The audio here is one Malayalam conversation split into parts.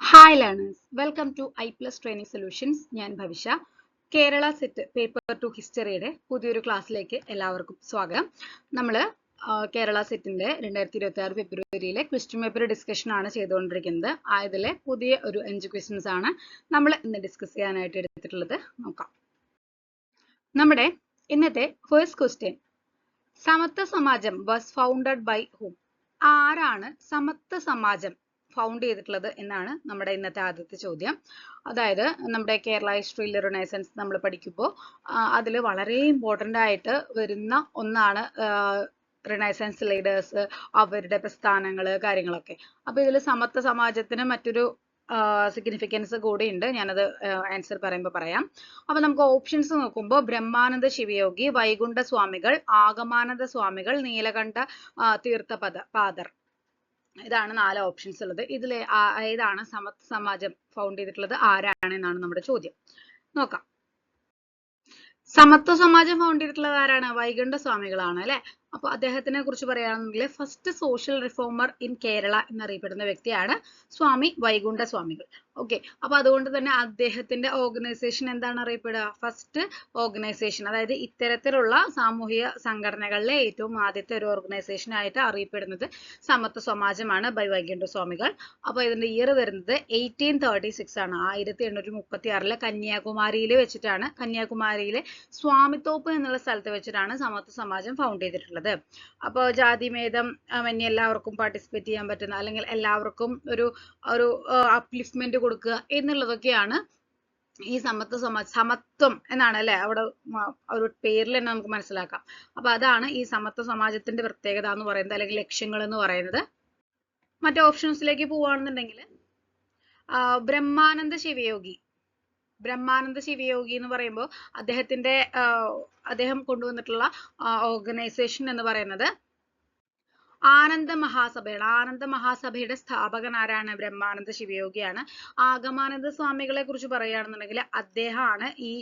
Hi learners, welcome to I plus training solutions. ഞാൻ ഭവിഷ. കേരള സെറ്റ് പേപ്പർ 2 ഹിസ്റ്ററിയുടെ പുതിയൊരു ക്ലാസ്സിലേക്ക് എല്ലാവർക്കും സ്വാഗതം. നമ്മൾ കേരള സെറ്റിന്റെ 2026 ഫെബ്രുവരിയിലെ ക്വസ്റ്റ്യൻ പേപ്പർ ഡിസ്കഷൻ ആണ് ചെയ്തുകൊണ്ടിരിക്കുന്നത്. അതിലെ പുതിയ ഒരു 5 ക്വസ്റ്റ്യൻസ് ആണ് നമ്മൾ ഇന്ന് ഡിസ്കസ് ചെയ്യാനായിട്ട് എടുത്തിട്ടുള്ളത്. നോക്കാം. നമ്മുടെ ഇന്നത്തെ first question, Samathwa Samajam was founded by whom? ആരാണ് സമത്വ സമാജം ഫൗണ്ട് ചെയ്തിട്ടുള്ളത് എന്നാണ് നമ്മുടെ ഇന്നത്തെ ആദ്യത്തെ ചോദ്യം. അതായത് നമ്മുടെ കേരള ഹിസ്റ്ററിയിലെ റിനൈസൻസ് നമ്മൾ പഠിക്കുമ്പോൾ അതിൽ വളരെ ഇമ്പോർട്ടൻ്റ് ആയിട്ട് വരുന്ന ഒന്നാണ് റിനൈസൻസ് ലീഡേഴ്സ്, അവരുടെ പ്രസ്ഥാനങ്ങൾ, കാര്യങ്ങളൊക്കെ. അപ്പോൾ ഇതിൽ സമത്വ സമാജത്തിന് മറ്റൊരു സിഗ്നിഫിക്കൻസ് കൂടി ഉണ്ട്. ഞാനത് ആൻസർ പറയുമ്പോൾ പറയാം. അപ്പൊ നമുക്ക് ഓപ്ഷൻസ് നോക്കുമ്പോൾ ബ്രഹ്മാനന്ദ ശിവയോഗി, വൈകുണ്ഠ സ്വാമികൾ, ആഗമാനന്ദ സ്വാമികൾ, നീലകണ്ഠ പാദർ. ഇതാണ് 4 ഓപ്ഷൻസ് ഉള്ളത്. ഇതിൽ ഏതാണ് സമത്വ സമാജം ഫൗണ്ട് ചെയ്തിട്ടുള്ളത്, ആരാണെന്നാണ് നമ്മുടെ ചോദ്യം. നോക്കാം. സമത്വ സമാജം ഫൗണ്ട് ചെയ്തിട്ടുള്ളത് ആരാണ്? വൈകുണ്ഠ സ്വാമികളാണ് അല്ലെ. അപ്പൊ അദ്ദേഹത്തിനെ കുറിച്ച് പറയുകയാണെങ്കിൽ first social reformer in Kerala എന്നറിയപ്പെടുന്ന വ്യക്തിയാണ് സ്വാമി വൈകുണ്ഠ സ്വാമികൾ. ഓക്കെ, അപ്പൊ അതുകൊണ്ട് തന്നെ അദ്ദേഹത്തിന്റെ ഓർഗനൈസേഷൻ എന്താണ് അറിയപ്പെടുക? ഫസ്റ്റ് ഓർഗനൈസേഷൻ, അതായത് ഇത്തരത്തിലുള്ള സാമൂഹിക സംഘടനകളിലെ ഏറ്റവും ആദ്യത്തെ ഒരു ഓർഗനൈസേഷൻ ആയിട്ട് അറിയപ്പെടുന്നത് സമത്വ സമാജമാണ് ബൈ വൈകുണ്ഠ സ്വാമികൾ. അപ്പൊ ഇതിന്റെ ഇയർ വരുന്നത് 1836 ആണ്. 1836 കന്യാകുമാരിയിൽ വെച്ചിട്ടാണ്, കന്യാകുമാരിയിലെ സ്വാമിത്തോപ്പ് എന്നുള്ള സ്ഥലത്ത് വെച്ചിട്ടാണ് സമത്വ സമാജം ഫൗണ്ട് ചെയ്തിട്ടുള്ളത്. അപ്പോൾ ജാതിഭേദം മന്യേ എല്ലാവർക്കും പാർട്ടിസിപ്പേറ്റ് ചെയ്യാൻ പറ്റുന്ന, അല്ലെങ്കിൽ എല്ലാവർക്കും ഒരു അപ്ലിഫ്റ്റ്മെന്റ് കൊടുക്കുക എന്നുള്ളതൊക്കെയാണ് ഈ സമത്വ സമാജം. സമത്വം എന്നാണ് അല്ലെ അവിടെ ഒരു പേരിൽ തന്നെ നമുക്ക് മനസ്സിലാക്കാം. അപ്പൊ അതാണ് ഈ സമത്വ സമാജത്തിന്റെ പ്രത്യേകത എന്ന് പറയുന്നത്, അല്ലെങ്കിൽ ലക്ഷ്യങ്ങൾ എന്ന് പറയുന്നത്. മറ്റു ഓപ്ഷൻസിലേക്ക് പോവുകയാണെന്നുണ്ടെങ്കിൽ ബ്രഹ്മാനന്ദ ശിവയോഗി എന്ന് പറയുമ്പോൾ അദ്ദേഹം കൊണ്ടുവന്നിട്ടുള്ള ഓർഗനൈസേഷൻ എന്ന് പറയുന്നത് ആനന്ദ മഹാസഭയുടെ സ്ഥാപകൻ ആരാണ്? ബ്രഹ്മാനന്ദ ശിവയോഗിയാണ്. ആഗമാനന്ദ സ്വാമികളെ കുറിച്ച് പറയുകയാണെന്നുണ്ടെങ്കിൽ അദ്ദേഹമാണ് ഈ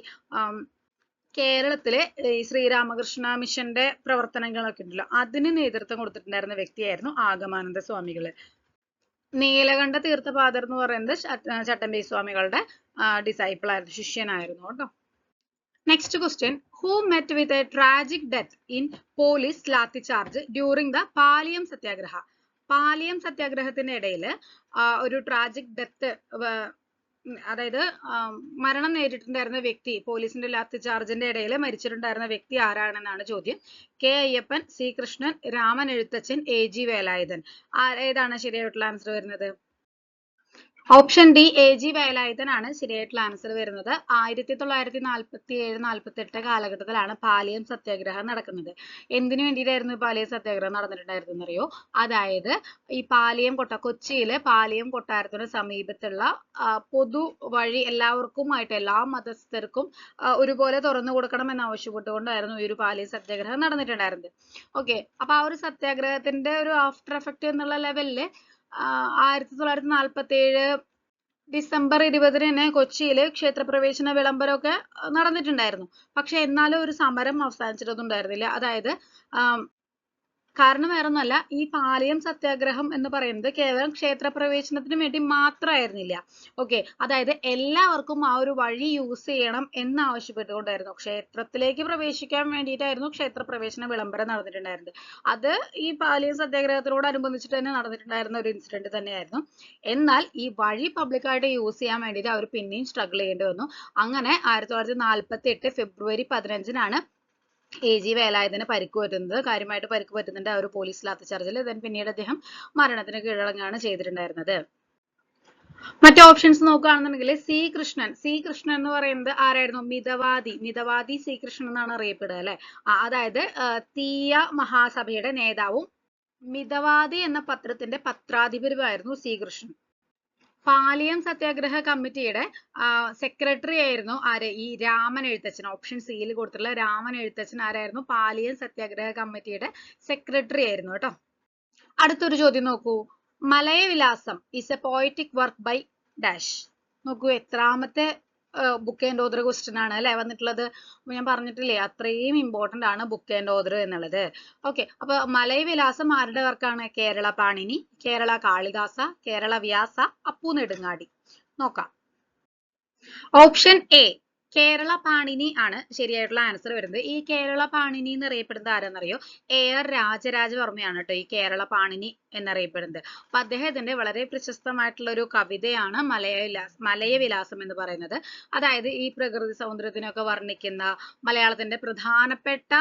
കേരളത്തിലെ ശ്രീരാമകൃഷ്ണ മിഷന്റെ പ്രവർത്തനങ്ങളൊക്കെ ഉണ്ടല്ലോ, അതിന് നേതൃത്വം കൊടുത്തിട്ടുണ്ടായിരുന്ന വ്യക്തിയായിരുന്നു ആഗമാനന്ദ സ്വാമികള്. നീലകണ്ഠ തീർത്ഥപാദർ എന്ന് പറയുന്നത് ചട്ടമ്പി സ്വാമികളുടെ ഡിസൈപ്പിൾ ആയിരുന്നു, ശിഷ്യനായിരുന്നു കേട്ടോ. Next question, who met with a tragic death in police lathi charge during the Paliyam Satyagraha? Paliyam സത്യാഗ്രഹത്തിന്റെ ഇടയിൽ ഒരു ട്രാജിക് ഡെത്ത്, അതായത് മരണം നേരിട്ടുണ്ടായിരുന്ന വ്യക്തി, പോലീസിന്റെ ലാത്തി ചാർജിന്റെ ഇടയിൽ മരിച്ചിട്ടുണ്ടായിരുന്ന വ്യക്തി ആരാണെന്നാണ് ചോദ്യം. K Ayyappan, C Krishnan, Raman Ezhuthachan, AG Velayudhan. ഏതാണ് ശരിയായിട്ടുള്ള ആൻസർ വരുന്നത്? ഓപ്ഷൻ ഡി, AG വേലായുധൻ ആണ് ശരിയായിട്ടുള്ള ആൻസർ വരുന്നത്. 1947-48 കാലഘട്ടത്തിലാണ് പാലിയം സത്യാഗ്രഹം നടക്കുന്നത്. എന്തിനു വേണ്ടിയിട്ടായിരുന്നു പാലിയം സത്യാഗ്രഹം നടന്നിട്ടുണ്ടായിരുന്നെന്ന് അറിയോ? അതായത് ഈ കൊച്ചിയിലെ പാലിയം കൊട്ടാരത്തിന് സമീപത്തുള്ള പൊതു വഴി എല്ലാവർക്കുമായിട്ട്, എല്ലാ മതസ്ഥർക്കും ഒരുപോലെ തുറന്നു കൊടുക്കണം എന്ന് ആവശ്യപ്പെട്ടുകൊണ്ടായിരുന്നു ഈ ഒരു പാലിയം സത്യാഗ്രഹം നടന്നിട്ടുണ്ടായിരുന്നത്. ഓക്കെ, അപ്പൊ ആ ഒരു സത്യാഗ്രഹത്തിന്റെ ഒരു ആഫ്റ്റർ എഫക്ട് എന്നുള്ള ലെവലില് 1947 ഡിസംബർ 20 തന്നെ കൊച്ചിയില് ക്ഷേത്രപ്രവേശന വിളംബരമൊക്കെ നടന്നിട്ടുണ്ടായിരുന്നു. പക്ഷെ എന്നാലും ഒരു സമരം അവസാനിച്ചിട്ടൊന്നും ഉണ്ടായിരുന്നില്ല. അതായത് കാരണം വേറൊന്നുമല്ല, ഈ പാലിയം സത്യാഗ്രഹം എന്ന് പറയുന്നത് കേവലം ക്ഷേത്രപ്രവേശനത്തിന് വേണ്ടി മാത്രമായിരുന്നില്ല. ഓക്കെ, അതായത് എല്ലാവർക്കും ആ ഒരു വഴി യൂസ് ചെയ്യണം എന്ന് ആവശ്യപ്പെട്ടുകൊണ്ടായിരുന്നു. ക്ഷേത്രത്തിലേക്ക് പ്രവേശിക്കാൻ വേണ്ടിയിട്ടായിരുന്നു ക്ഷേത്രപ്രവേശന വിളംബരം നടന്നിട്ടുണ്ടായിരുന്നത്. അത് ഈ പാലിയം സത്യാഗ്രഹത്തിനോടനുബന്ധിച്ചിട്ട് തന്നെ നടന്നിട്ടുണ്ടായിരുന്ന ഒരു ഇൻസിഡന്റ് തന്നെയായിരുന്നു. എന്നാൽ ഈ വഴി പബ്ലിക്കായിട്ട് യൂസ് ചെയ്യാൻ വേണ്ടിയിട്ട് അവർ പിന്നെയും സ്ട്രഗിൾ ചെയ്യേണ്ടി വന്നു. അങ്ങനെ 1948 ഫെബ്രുവരി 15-നാണ് AG വേലായുധന് പരിക്ക് പറ്റുന്നത്. കാര്യമായിട്ട് പരിക്ക് പറ്റുന്നുണ്ട് ആ ഒരു പോലീസ് ലാത്തി ചാർജിൽ. പിന്നീട് അദ്ദേഹം മരണത്തിന് കീഴടങ്ങുകയാണ് ചെയ്തിട്ടുണ്ടായിരുന്നത്. മറ്റു ഓപ്ഷൻസ് നോക്കുകയാണെന്നുണ്ടെങ്കിൽ സി കൃഷ്ണൻ എന്ന് പറയുന്നത് ആരായിരുന്നു? മിതവാദി സി കൃഷ്ണൻ എന്നാണ് അറിയപ്പെടുക അല്ലെ. അതായത് തീയ മഹാസഭയുടെ നേതാവും മിതവാദി എന്ന പത്രത്തിന്റെ പത്രാധിപരുമായിരുന്നു സി കൃഷ്ണൻ. പാലിയം സത്യാഗ്രഹ കമ്മിറ്റിയുടെ സെക്രട്ടറി ആയിരുന്നു ആര്? ഈ രാമൻ എഴുത്തച്ഛൻ. ഓപ്ഷൻ സിയിൽ കൊടുത്തിട്ടുള്ള രാമൻ എഴുത്തച്ഛൻ ആരായിരുന്നു? പാലിയം സത്യാഗ്രഹ കമ്മിറ്റിയുടെ സെക്രട്ടറി ആയിരുന്നു കേട്ടോ. അടുത്തൊരു ചോദ്യം നോക്കൂ. Malayavilasam is a poetic work by dash. നോക്കൂ, എത്രാമത്തെ ബുക്ക് ആൻഡ് ഓതർ ക്വസ്റ്റ്യൻ ആണ് അല്ലെ വന്നിട്ടുള്ളത്. ഞാൻ പറഞ്ഞിട്ടില്ലേ അത്രയും ഇമ്പോർട്ടന്റ് ആണ് ബുക്ക് ആൻഡ് ഓതർ എന്നുള്ളത്. ഓക്കെ, അപ്പൊ മലയവിലാസം ആരുടെ വർക്കാണ്? കേരള പാണിനി, കേരള കാളിദാസ, കേരള വ്യാസ, അപ്പു നെടുങ്ങാടി. നോക്കാം. ഓപ്ഷൻ എ കേരള പാണിനി ആണ് ശരിയായിട്ടുള്ള ആൻസർ വരുന്നത്. ഈ കേരള പാണിനി എന്നറിയപ്പെടുന്നത് ആരെന്നറിയോ? AR രാജരാജവർമ്മയാണ് കേട്ടോ ഈ കേരള പാണിനി എന്നറിയപ്പെടുന്നത്. അപ്പൊ അദ്ദേഹത്തിന്റെ വളരെ പ്രശസ്തമായിട്ടുള്ള ഒരു കവിതയാണ് മലയവിലാസം എന്ന് പറയുന്നത്. അതായത് ഈ പ്രകൃതി സൗന്ദര്യത്തിനൊക്കെ വർണ്ണിക്കുന്ന മലയാളത്തിന്റെ പ്രധാനപ്പെട്ട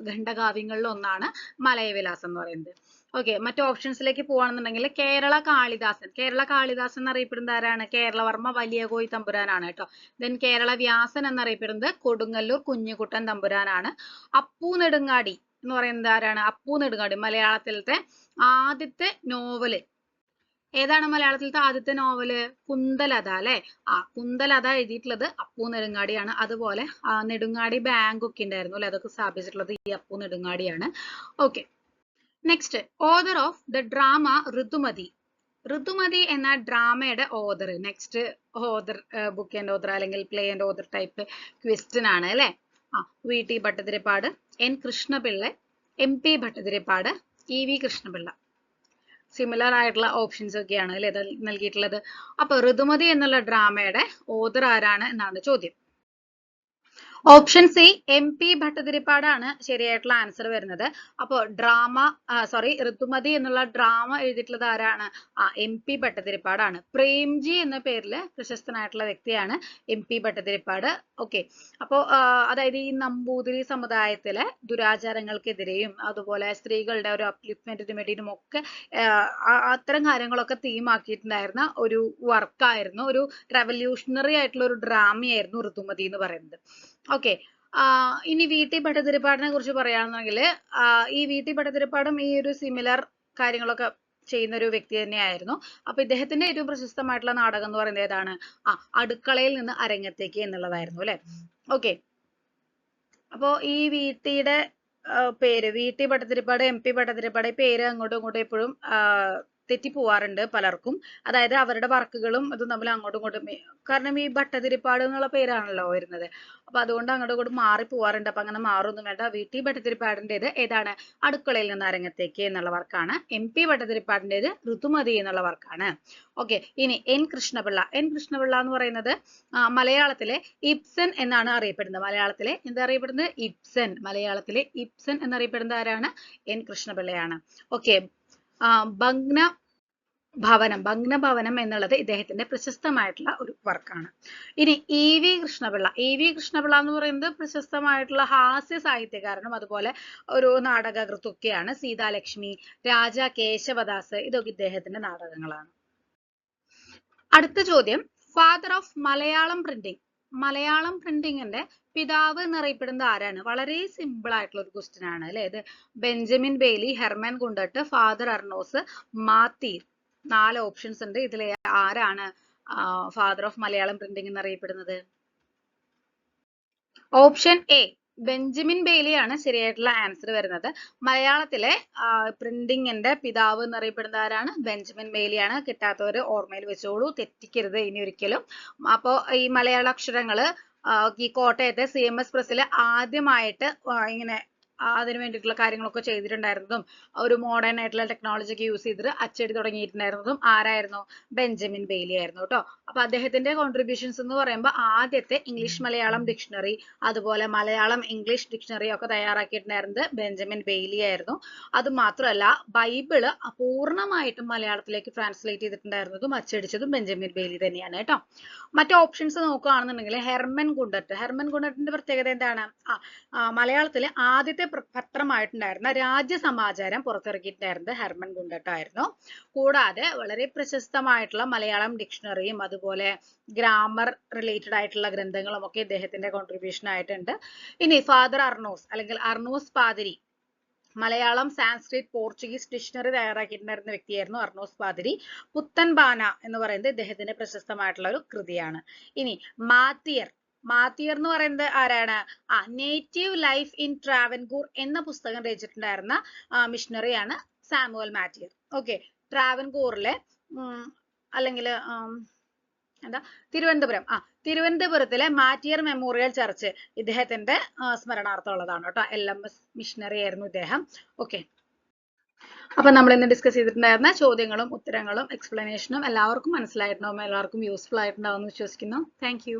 ഖണ്ഡകാവ്യങ്ങളിൽ ഒന്നാണ് മലയവിലാസം എന്ന് പറയുന്നത്. ഓക്കെ, മറ്റു ഓപ്ഷൻസിലേക്ക് പോവാണെന്നുണ്ടെങ്കിൽ കേരള കാളിദാസൻ എന്നറിയപ്പെടുന്നത് ആരാണ്? കേരളവർമ്മ വലിയ കോയി തമ്പുരാനാണ് കേട്ടോ. ദെൻ കേരള വ്യാസൻ എന്നറിയപ്പെടുന്നത് കൊടുങ്ങല്ലൂർ കുഞ്ഞുകുട്ടൻ തമ്പുരാനാണ്. അപ്പു നെടുങ്ങാടി എന്ന് പറയുന്നത് ആരാണ്? അപ്പു നെടുങ്ങാടി മലയാളത്തിലത്തെ ആദ്യത്തെ നോവല് ഏതാണ്? മലയാളത്തിലത്തെ ആദ്യത്തെ നോവല് കുന്തലത അല്ലെ? കുന്തലത എഴുതിയിട്ടുള്ളത് അപ്പു നെടുങ്ങാടിയാണ്. അതുപോലെ നെടുങ്ങാടി ബാങ്ക് ഒക്കെ ഉണ്ടായിരുന്നു അല്ലെ, അതൊക്കെ സ്ഥാപിച്ചിട്ടുള്ളത് ഈ അപ്പു നെടുങ്ങാടിയാണ്. Okay, next author of the drama Ritumati. Ritumati എന്ന ഡ്രാമയുടെ author. Next author book and author അല്ലെങ്കിൽ play and author type question ആണ് അല്ലെ. VT Bhattathiripad, N Krishnapillai, MP Bhattathiripad, EV Krishnapillai. Similar ആയിട്ടുള്ള ഓപ്ഷൻസ് ഒക്കെയാണ് അല്ലെ നൽകിയിട്ടുള്ളത്. അപ്പൊ ഋതുമതി എന്നുള്ള ഡ്രാമയുടെ ഓതർ ആരാണ് എന്നാണ് ചോദ്യം. ഓപ്ഷൻ സി MP ഭട്ടതിരിപ്പാടാണ് ശരിയായിട്ടുള്ള ആൻസർ വരുന്നത്. അപ്പോൾ ഋതുമതി എന്നുള്ള ഡ്രാമ എഴുതിയിട്ടുള്ളത് ആരാണ്? MP ഭട്ടതിരിപ്പാടാണ്. പ്രേംജി എന്ന പേരിൽ പ്രശസ്തനായിട്ടുള്ള വ്യക്തിയാണ് MP ഭട്ടതിരിപ്പാട്. ഓക്കെ, അപ്പോൾ അതായത് ഈ നമ്പൂതിരി സമുദായത്തിലെ ദുരാചാരങ്ങൾക്കെതിരെയും അതുപോലെ സ്ത്രീകളുടെ ഒരു അപ്ലിഫ്റ്റ്മെന്റിനും വേണ്ടിയിട്ടും ഒക്കെ അത്തരം കാര്യങ്ങളൊക്കെ തീമാക്കിയിട്ടുണ്ടായിരുന്ന ഒരു വർക്കായിരുന്നു, ഒരു റെവല്യൂഷണറി ആയിട്ടുള്ള ഒരു ഡ്രാമയായിരുന്നു ഋതുമതി എന്ന് പറയുന്നത്. ഓക്കെ, ഇനി VT ഭട്ടതിരിപ്പാടിനെ കുറിച്ച് പറയുകയാണെന്നുണ്ടെങ്കിൽ ഈ VT ഭട്ടതിരിപ്പാടും ഈ ഒരു സിമിലർ കാര്യങ്ങളൊക്കെ ചെയ്യുന്ന ഒരു വ്യക്തി തന്നെയായിരുന്നു. അപ്പൊ ഇദ്ദേഹത്തിന്റെ ഏറ്റവും പ്രശസ്തമായിട്ടുള്ള നാടകം എന്ന് പറയുന്നത് ഏതാണ്? അടുക്കളയിൽ നിന്ന് അരങ്ങത്തേക്ക് എന്നുള്ളതായിരുന്നു അല്ലെ. ഓക്കെ, അപ്പോ ഈ VTയുടെ പേര് VT ഭട്ടതിരിപ്പാട് MP ഭട്ടതിരിപ്പാട് ഈ പേര് അങ്ങോട്ടും ഇങ്ങോട്ടും എപ്പോഴും തെറ്റിപ്പോവാറുണ്ട് പലർക്കും. അതായത് അവരുടെ വർക്കുകളും ഇതും തമ്മിൽ അങ്ങോട്ടും ഇങ്ങോട്ടും, കാരണം ഈ ഭട്ടതിരിപ്പാട് എന്നുള്ള പേരാണല്ലോ വരുന്നത്, അപ്പൊ അതുകൊണ്ട് അങ്ങോട്ടും ഇങ്ങോട്ടും മാറി പോവാറുണ്ട്. അപ്പൊ അങ്ങനെ മാറൊന്നും വേണ്ട. VT ഭട്ടതിരിപ്പാടിൻ്റെത് ഏതാണ്? അടുക്കളയിൽ നിന്ന് അരങ്ങത്തേക്ക് എന്നുള്ള വർക്കാണ്. MP ഭട്ടതിരിപ്പാടിൻ്റെത് ഋതുമതി എന്നുള്ള വർക്കാണ്. ഓക്കെ, ഇനി N കൃഷ്ണപിള്ള എന്ന് പറയുന്നത് മലയാളത്തിലെ ഇബ്സൻ എന്നാണ് അറിയപ്പെടുന്നത്. മലയാളത്തിലെ എന്താ അറിയപ്പെടുന്നത്? ഇബ്സൻ. മലയാളത്തിലെ ഇബ്സൻ എന്നറിയപ്പെടുന്നത് ആരാണ്? N കൃഷ്ണപിള്ളയാണ്. ഓക്കെ, ഭഗ്നഭവനം എന്നുള്ളത് ഇദ്ദേഹത്തിന്റെ പ്രശസ്തമായിട്ടുള്ള ഒരു വർക്കാണ്. ഇനി EV കൃഷ്ണപിള്ള എന്ന് പറയുന്നത് പ്രശസ്തമായിട്ടുള്ള ഹാസ്യ സാഹിത്യകാരനും അതുപോലെ ഒരു നാടകകൃത്തൊക്കെയാണ്. സീതാലക്ഷ്മി, രാജ കേശവദാസ് ഇതൊക്കെ ഇദ്ദേഹത്തിന്റെ നാടകങ്ങളാണ്. അടുത്ത ചോദ്യം, ഫാദർ ഓഫ് മലയാളം പ്രിന്റിംഗിന്റെ പിതാവ് എന്നറിയപ്പെടുന്നത് ആരാണ്? വളരെ സിമ്പിൾ ആയിട്ടുള്ള ഒരു ക്വസ്റ്റ്യൻ ആണ് അല്ലെ ഇത്. Benjamin Bailey, Hermann Gundert, father Arnos, മാത്തീർ. 4 options ഉണ്ട്. ഇതിൽ ആരാണ് ഫാദർ ഓഫ് മലയാളം പ്രിന്റിംഗ് എന്നറിയപ്പെടുന്നത്? ഓപ്ഷൻ എ ബെഞ്ചമിൻ ബെയ്ലി ആണ് ശരിയായിട്ടുള്ള ആൻസർ വരുന്നത്. മലയാളത്തിലെ പ്രിന്റിംഗിന്റെ പിതാവ് എന്നറിയപ്പെടുന്ന ആരാണ്? ബെഞ്ചമിൻ ബെയ്ലി ആണ്. കിട്ടാത്തവര് ഓർമ്മയിൽ വെച്ചോളൂ, തെറ്റിക്കരുത് ഇനി ഒരിക്കലും. അപ്പോ ഈ മലയാള അക്ഷരങ്ങള് ഈ കോട്ടയത്തെ CMS പ്രസ്സിൽ ആദ്യമായിട്ട് ഇങ്ങനെ അതിനു വേണ്ടിയിട്ടുള്ള കാര്യങ്ങളൊക്കെ ചെയ്തിട്ടുണ്ടായിരുന്നതും ഒരു മോഡേൺ ആയിട്ടുള്ള ടെക്നോളജി ഒക്കെ യൂസ് ചെയ്തിട്ട് അച്ചടി തുടങ്ങിയിട്ടുണ്ടായിരുന്നതും ആരായിരുന്നു? ബെഞ്ചമിൻ ബെയ്ലി ആയിരുന്നു കേട്ടോ. അപ്പൊ അദ്ദേഹത്തിന്റെ കോൺട്രിബ്യൂഷൻസ് എന്ന് പറയുമ്പോൾ ആദ്യത്തെ ഇംഗ്ലീഷ് മലയാളം ഡിക്ഷണറി അതുപോലെ മലയാളം ഇംഗ്ലീഷ് ഡിക്ഷണറി ഒക്കെ തയ്യാറാക്കിയിട്ടുണ്ടായിരുന്നത് ബെഞ്ചമിൻ ബെയ്ലി ആയിരുന്നു. അത് മാത്രമല്ല ബൈബിള് പൂർണ്ണമായിട്ടും മലയാളത്തിലേക്ക് ട്രാൻസ്ലേറ്റ് ചെയ്തിട്ടുണ്ടായിരുന്നതും അച്ചടിച്ചതും ബെഞ്ചമിൻ ബെയ്ലി തന്നെയാണ് കേട്ടോ. മറ്റു ഓപ്ഷൻസ് നോക്കുകയാണെന്നുണ്ടെങ്കിൽ ഹെർമൻ ഗുണ്ടറ്റിന്റെ പ്രത്യേകത എന്താണ്? മലയാളത്തിലെ ആദ്യത്തെ പത്രമായിട്ടുണ്ടായിരുന്ന രാജ്യസമാചാരം പുറത്തിറക്കിയിട്ടുണ്ടായിരുന്നത് ഹെർമൻ ഗുണ്ടട്ടായിരുന്നു. കൂടാതെ വളരെ പ്രശസ്തമായിട്ടുള്ള മലയാളം ഡിക്ഷണറിയും അതുപോലെ ഗ്രാമർ റിലേറ്റഡ് ആയിട്ടുള്ള ഗ്രന്ഥങ്ങളും ഒക്കെ ഇദ്ദേഹത്തിന്റെ കോൺട്രിബ്യൂഷൻ ആയിട്ടുണ്ട്. ഇനി ഫാദർ അർണോസ് അല്ലെങ്കിൽ അർണോസ് പാതിരി മലയാളം സാൻസ്ക്രിറ്റ് പോർച്ചുഗീസ് ഡിക്ഷണറി തയ്യാറാക്കിയിട്ടുണ്ടായിരുന്ന വ്യക്തിയായിരുന്നു അർണോസ് പാതിരി. പുത്തൻ ബാന എന്ന് പറയുന്നത് ഇദ്ദേഹത്തിന്റെ പ്രശസ്തമായിട്ടുള്ള ഒരു കൃതിയാണ്. ഇനി മാത്തിയർ എന്ന് പറയുന്നത് ആരാണ്? നേറ്റീവ് ലൈഫ് ഇൻ ട്രാവൻകൂർ എന്ന പുസ്തകം രചിച്ചിട്ടുണ്ടായിരുന്ന മിഷണറിയാണ് സാമുവൽ മാറ്റിയർ. ഓക്കെ, ട്രാവൻകൂറിലെ അല്ലെങ്കിൽ എന്താ തിരുവനന്തപുരം തിരുവനന്തപുരത്തിലെ മാറ്റിയർ മെമ്മോറിയൽ ചർച്ച് ഇദ്ദേഹത്തിന്റെ സ്മരണാർത്ഥം ഉള്ളതാണ് കേട്ടോ. LMS മിഷണറി ആയിരുന്നു ഇദ്ദേഹം. ഓക്കെ, അപ്പൊ നമ്മൾ ഇന്ന് ഡിസ്കസ് ചെയ്തിട്ടുണ്ടായിരുന്ന ചോദ്യങ്ങളും ഉത്തരങ്ങളും എക്സ്പ്ലനേഷനും എല്ലാവർക്കും മനസ്സിലായിട്ടുണ്ടാവും, എല്ലാവർക്കും യൂസ്ഫുൾ ആയിട്ടുണ്ടാവും എന്ന് വിശ്വസിക്കുന്നു. Thank you.